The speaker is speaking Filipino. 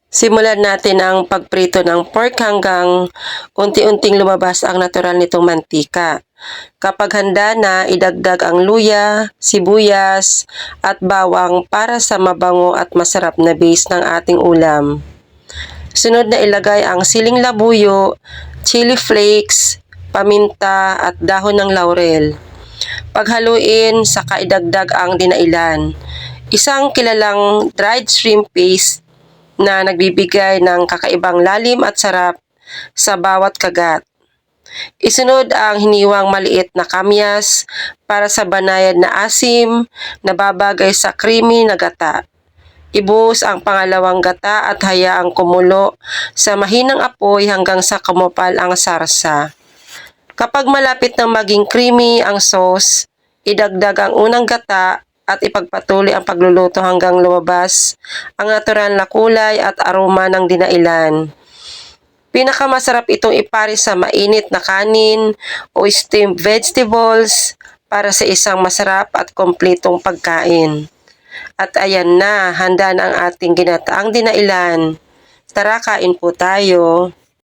Simulan natin ang pagprito ng pork hanggang unti-unting lumabas ang natural nitong mantika. Kapag handa na, idagdag ang luya, sibuyas, at bawang para sa mabango at masarap na base ng ating ulam. Sunod na ilagay ang siling labuyo, chili flakes, paminta at dahon ng laurel. Paghaluin, saka idagdag ang dinailan. Isang kilalang dried shrimp paste na nagbibigay ng kakaibang lalim at sarap sa bawat kagat. Isunod ang hiniwang maliit na kamyas para sa banayad na asim na babagay sa creamy na gata. Ibuhos ang pangalawang gata at hayaang kumulo sa mahinang apoy hanggang sa kumapal ang sarsa. Kapag malapit na maging creamy ang sauce, idagdag ang unang gata at ipagpatuloy ang pagluluto hanggang lumabas ang natural na kulay at aroma ng dinailan. Pinakamasarap itong ipares sa mainit na kanin o steamed vegetables para sa isang masarap at kompletong pagkain. At ayan na, handa na ang ating ginataang dinailan. Tara, kain po tayo.